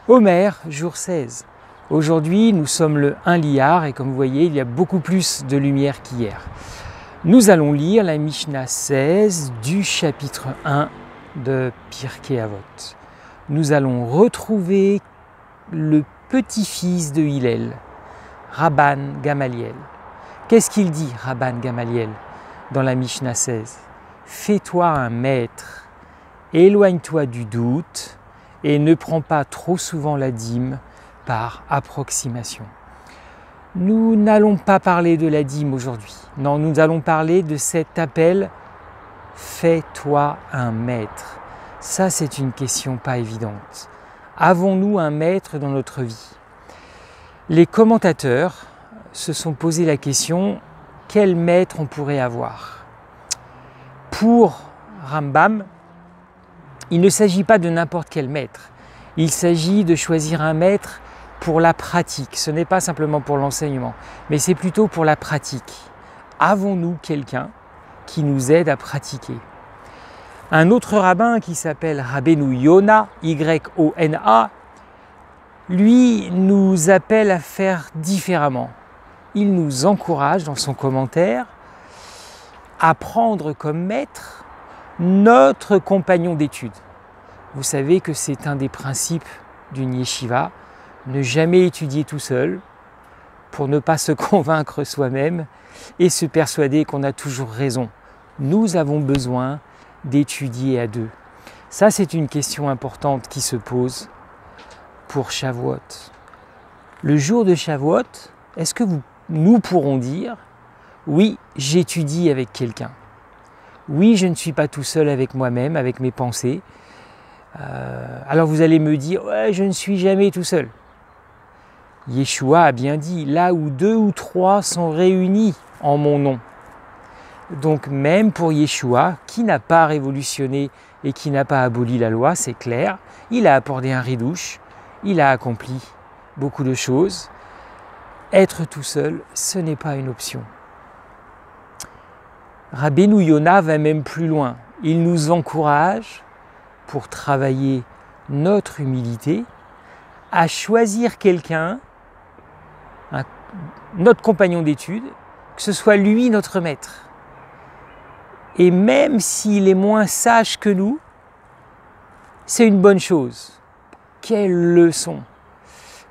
Omer, jour 16. Aujourd'hui, nous sommes le 1 Iyar et comme vous voyez, il y a beaucoup plus de lumière qu'hier. Nous allons lire la Mishnah 16 du chapitre 1 de Pirkei Avot. Nous allons retrouver le petit-fils de Hillel, Rabban Gamaliel. Qu'est-ce qu'il dit, Rabban Gamaliel, dans la Mishnah 16 ? Fais-toi un maître, éloigne-toi du doute et ne prends pas trop souvent la dîme par approximation. Nous n'allons pas parler de la dîme aujourd'hui. Non, nous allons parler de cet appel « Fais-toi un maître ». Ça, c'est une question pas évidente. Avons-nous un maître dans notre vie ? Les commentateurs se sont posé la question « Quel maître on pourrait avoir ?» Pour Rambam, il ne s'agit pas de n'importe quel maître. Il s'agit de choisir un maître pour la pratique. Ce n'est pas simplement pour l'enseignement, mais c'est plutôt pour la pratique. Avons-nous quelqu'un qui nous aide à pratiquer ? Un autre rabbin qui s'appelle Rabbeinu Yona, Y-O-N-A, lui nous appelle à faire différemment. Il nous encourage dans son commentaire à prendre comme maître notre compagnon d'études. Vous savez que c'est un des principes d'une yeshiva, ne jamais étudier tout seul pour ne pas se convaincre soi-même et se persuader qu'on a toujours raison. Nous avons besoin d'étudier à deux. Ça, c'est une question importante qui se pose pour Shavuot. Le jour de Shavuot, est-ce que nous pourrons dire « Oui, j'étudie avec quelqu'un ». Oui, je ne suis pas tout seul avec moi-même, avec mes pensées. Alors vous allez me dire, ouais, je ne suis jamais tout seul. Yeshua a bien dit, là où 2 ou 3 sont réunis en mon nom. Donc même pour Yeshua, qui n'a pas révolutionné et qui n'a pas aboli la loi, c'est clair, il a apporté un ridouche, il a accompli beaucoup de choses. Être tout seul, ce n'est pas une option. Rabbeinu Yona va même plus loin. Il nous encourage, pour travailler notre humilité, à choisir quelqu'un, notre compagnon d'études, que ce soit lui notre maître. Et même s'il est moins sage que nous, c'est une bonne chose. Quelle leçon!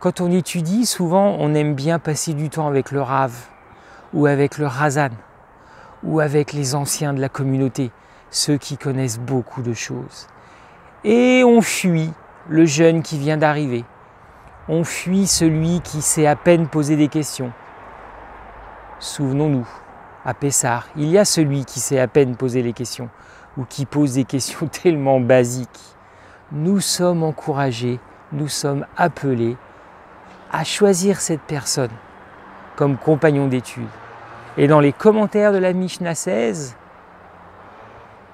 Quand on étudie, souvent on aime bien passer du temps avec le Rav ou avec le Razan, ou avec les anciens de la communauté, ceux qui connaissent beaucoup de choses. Et on fuit le jeune qui vient d'arriver. On fuit celui qui sait à peine poser des questions. Souvenons-nous, à Pessah, il y a celui qui sait à peine poser les questions, ou qui pose des questions tellement basiques. Nous sommes encouragés, nous sommes appelés à choisir cette personne comme compagnon d'études. Et dans les commentaires de la Mishnah 16,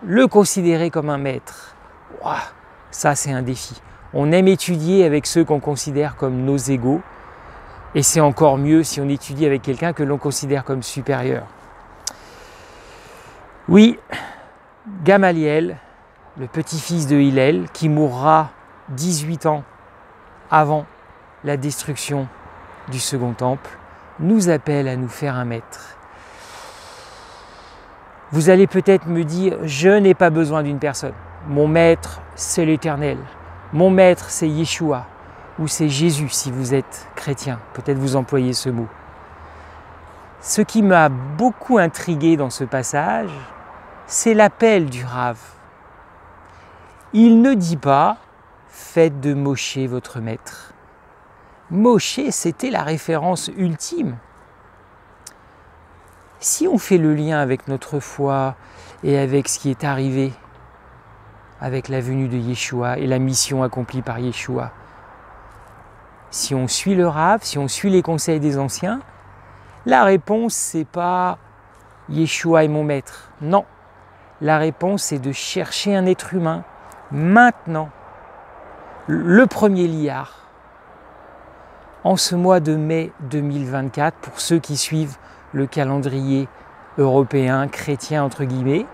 le considérer comme un maître. Ouah, ça, c'est un défi. On aime étudier avec ceux qu'on considère comme nos égaux. Et c'est encore mieux si on étudie avec quelqu'un que l'on considère comme supérieur. Oui, Gamaliel, le petit-fils de Hillel, qui mourra 18 ans avant la destruction du Second Temple, nous appelle à nous faire un maître. Vous allez peut-être me dire, je n'ai pas besoin d'une personne. Mon maître, c'est l'Éternel. Mon maître, c'est Yeshua. Ou c'est Jésus, si vous êtes chrétien. Peut-être vous employez ce mot. Ce qui m'a beaucoup intrigué dans ce passage, c'est l'appel du Rav. Il ne dit pas, faites de Moshe votre maître. Moshe, c'était la référence ultime. Si on fait le lien avec notre foi et avec ce qui est arrivé, avec la venue de Yeshua et la mission accomplie par Yeshua, si on suit le Rav, si on suit les conseils des anciens, la réponse c'est pas Yeshua est mon maître. Non, la réponse c'est de chercher un être humain maintenant, le 1er Iyar, en ce mois de mai 2024, pour ceux qui suivent le calendrier européen, chrétien entre guillemets,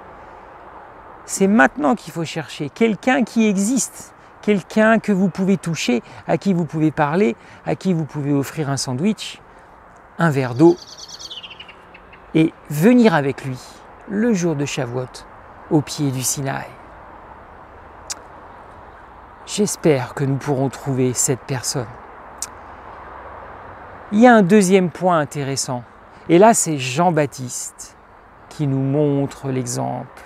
c'est maintenant qu'il faut chercher quelqu'un qui existe, quelqu'un que vous pouvez toucher, à qui vous pouvez parler, à qui vous pouvez offrir un sandwich, un verre d'eau, et venir avec lui le jour de Shavuot au pied du Sinaï. J'espère que nous pourrons trouver cette personne. Il y a un deuxième point intéressant, et là c'est Jean-Baptiste qui nous montre l'exemple.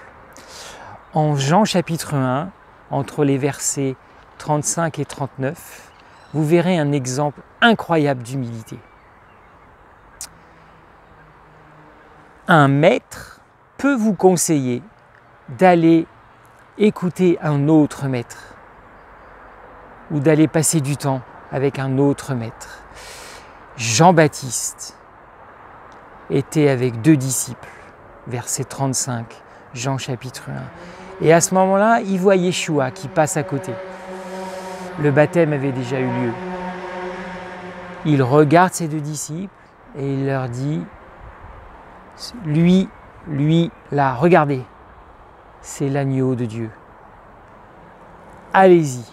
En Jean chapitre 1, entre les versets 35 et 39, vous verrez un exemple incroyable d'humilité. Un maître peut vous conseiller d'aller écouter un autre maître ou d'aller passer du temps avec un autre maître. Jean-Baptiste était avec 2 disciples, verset 35, Jean chapitre 1. Et à ce moment-là, il voit Yeshua qui passe à côté. Le baptême avait déjà eu lieu. Il regarde ses 2 disciples et il leur dit, lui, là, regardez, c'est l'agneau de Dieu. Allez-y,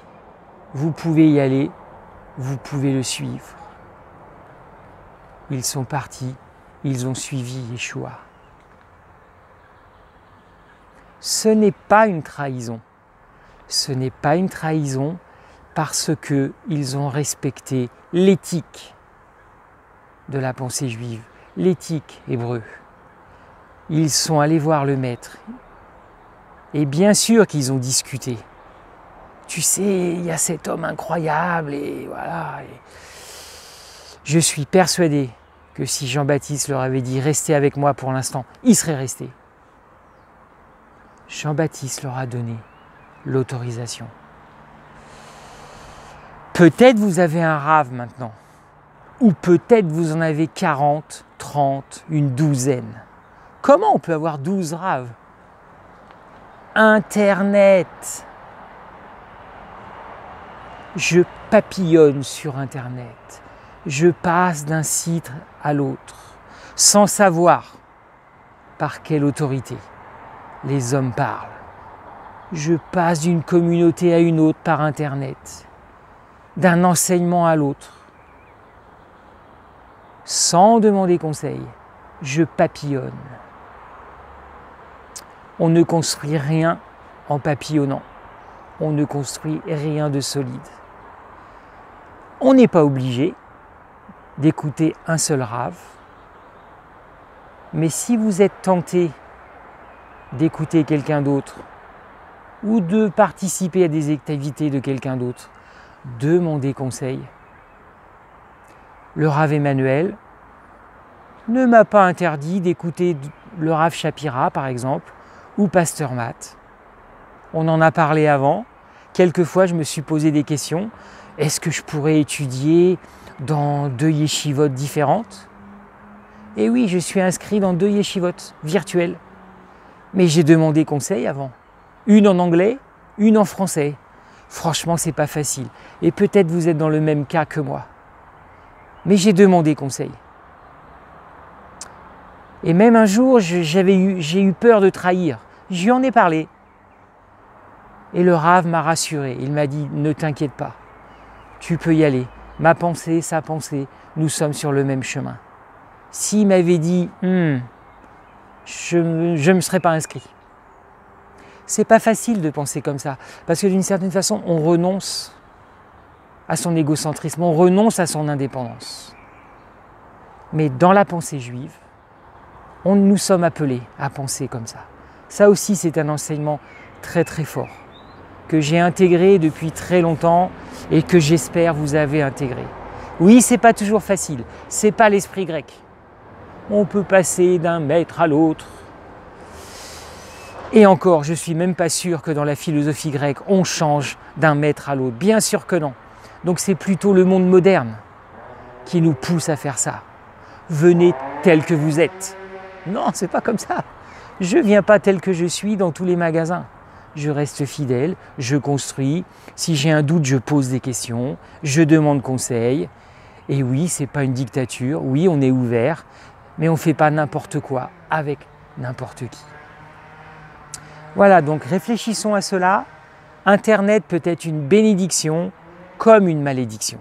vous pouvez y aller, vous pouvez le suivre. Ils sont partis, ils ont suivi Yeshua. Ce n'est pas une trahison. Ce n'est pas une trahison parce qu'ils ont respecté l'éthique de la pensée juive, l'éthique hébreu. Ils sont allés voir le maître. Et bien sûr qu'ils ont discuté. Tu sais, il y a cet homme incroyable et voilà. Et je suis persuadé que si Jean-Baptiste leur avait dit « Restez avec moi pour l'instant », ils seraient restés. Jean-Baptiste leur a donné l'autorisation. Peut-être vous avez un rave maintenant, ou peut-être vous en avez 40, 30, une douzaine. Comment on peut avoir 12 raves? Internet. Je papillonne sur Internet. Je passe d'un site à l'autre, sans savoir par quelle autorité les hommes parlent. Je passe d'une communauté à une autre par Internet, d'un enseignement à l'autre, sans demander conseil. Je papillonne. On ne construit rien en papillonnant. On ne construit rien de solide. On n'est pas obligé d'écouter un seul rave. Mais si vous êtes tenté d'écouter quelqu'un d'autre ou de participer à des activités de quelqu'un d'autre, demandez conseil. Le Rav Emmanuel ne m'a pas interdit d'écouter le Rav Shapira, par exemple, ou Pasteur Matt. On en a parlé avant. Quelquefois, je me suis posé des questions. Est-ce que je pourrais étudier dans 2 yeshivot différentes? Et oui, je suis inscrit dans 2 yeshivot virtuelles. Mais j'ai demandé conseil avant. Une en anglais, une en français. Franchement, c'est pas facile. Et peut-être vous êtes dans le même cas que moi. Mais j'ai demandé conseil. Et même un jour, j'ai eu peur de trahir. Je lui en ai parlé. Et le Rav m'a rassuré. Il m'a dit, ne t'inquiète pas. Tu peux y aller. Ma pensée, sa pensée, nous sommes sur le même chemin. S'il m'avait dit, je ne me serais pas inscrit. C'est pas facile de penser comme ça. Parce que d'une certaine façon, on renonce à son égocentrisme, on renonce à son indépendance. Mais dans la pensée juive, nous sommes appelés à penser comme ça. Ça aussi, c'est un enseignement très très fort que j'ai intégré depuis très longtemps et que j'espère vous avez intégré. Oui, c'est pas toujours facile, c'est pas l'esprit grec. On peut passer d'un maître à l'autre. Et encore, je suis même pas sûr que dans la philosophie grecque, on change d'un maître à l'autre. Bien sûr que non. Donc c'est plutôt le monde moderne qui nous pousse à faire ça. Venez tel que vous êtes. Non, c'est pas comme ça. Je ne viens pas tel que je suis dans tous les magasins. Je reste fidèle, je construis. Si j'ai un doute, je pose des questions, je demande conseil. Et oui, ce n'est pas une dictature. Oui, on est ouvert, mais on ne fait pas n'importe quoi avec n'importe qui. Voilà, donc réfléchissons à cela. Internet peut être une bénédiction comme une malédiction.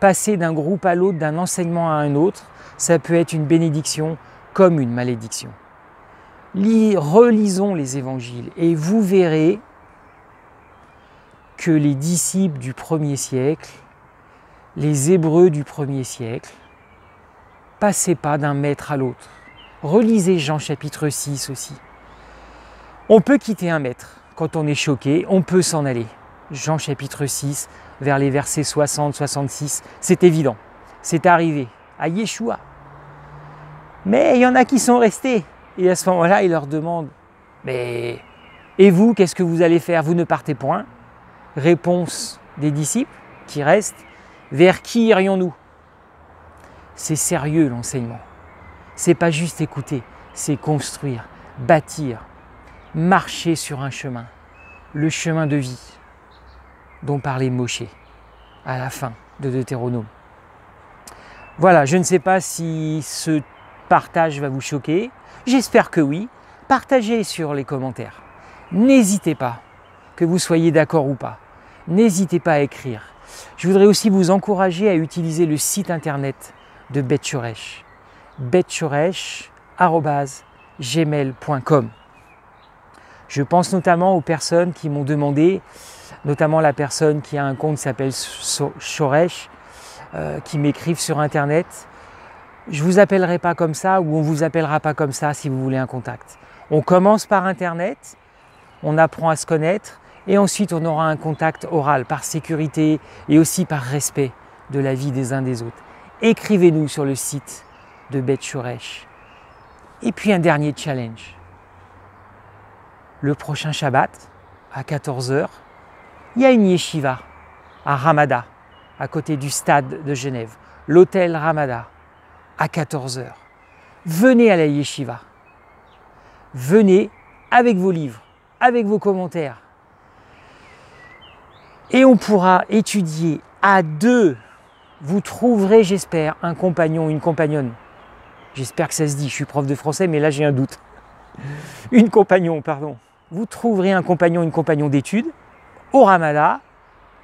Passer d'un groupe à l'autre, d'un enseignement à un autre, ça peut être une bénédiction comme une malédiction. Relisons les évangiles et vous verrez que les disciples du 1er siècle, les Hébreux du 1er siècle, passaient pas d'un maître à l'autre. Relisez Jean chapitre 6 aussi. On peut quitter un maître quand on est choqué, on peut s'en aller. Jean chapitre 6, vers les versets 60-66, c'est évident, c'est arrivé à Yeshua. Mais il y en a qui sont restés. Et à ce moment-là, il leur demande, mais et vous, qu'est-ce que vous allez faire? Vous ne partez point? Réponse des disciples qui restent, vers qui irions-nous? C'est sérieux l'enseignement. C'est pas juste écouter, c'est construire, bâtir, marcher sur un chemin, le chemin de vie dont parlait Moshe à la fin de Deutéronome. Voilà, je ne sais pas si ce partage va vous choquer, j'espère que oui. Partagez sur les commentaires. N'hésitez pas, que vous soyez d'accord ou pas, n'hésitez pas à écrire. Je voudrais aussi vous encourager à utiliser le site internet de Bet Shoresh, betshoresh@gmail.com. Je pense notamment aux personnes qui m'ont demandé, notamment la personne qui a un compte qui s'appelle Shoresh, qui m'écrivent sur internet. Je ne vous appellerai pas comme ça ou on ne vous appellera pas comme ça si vous voulez un contact. On commence par internet, on apprend à se connaître et ensuite on aura un contact oral par sécurité et aussi par respect de la vie des uns des autres. Écrivez-nous sur le site de Bet Shoresh. Et puis un dernier challenge. Le prochain Shabbat, à 14h, il y a une yeshiva à Ramada, à côté du stade de Genève, l'hôtel Ramada, à 14h. Venez à la yeshiva. Venez avec vos livres, avec vos commentaires. Et on pourra étudier à deux. Vous trouverez, j'espère, un compagnon, une compagnonne. J'espère que ça se dit, je suis prof de français, mais là j'ai un doute. Une compagnon, pardon. Vous trouverez un compagnon, une compagnon d'études au Ramada,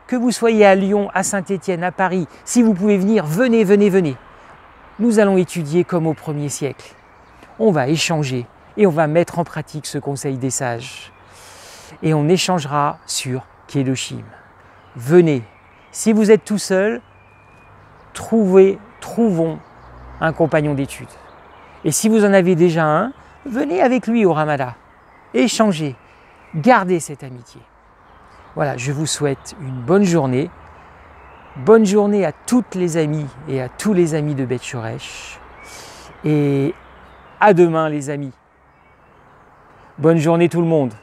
que vous soyez à Lyon, à Saint-Étienne, à Paris. Si vous pouvez venir, venez, venez, venez. Nous allons étudier comme au 1er siècle. On va échanger et on va mettre en pratique ce conseil des sages. Et on échangera sur Kedoshim. Venez. Si vous êtes tout seul, trouvons un compagnon d'études. Et si vous en avez déjà un, venez avec lui au Ramada. Échangez. Gardez cette amitié. Voilà, je vous souhaite une bonne journée. Bonne journée à toutes les amies et à tous les amis de Bet Shoresh. Et à demain les amis. Bonne journée tout le monde.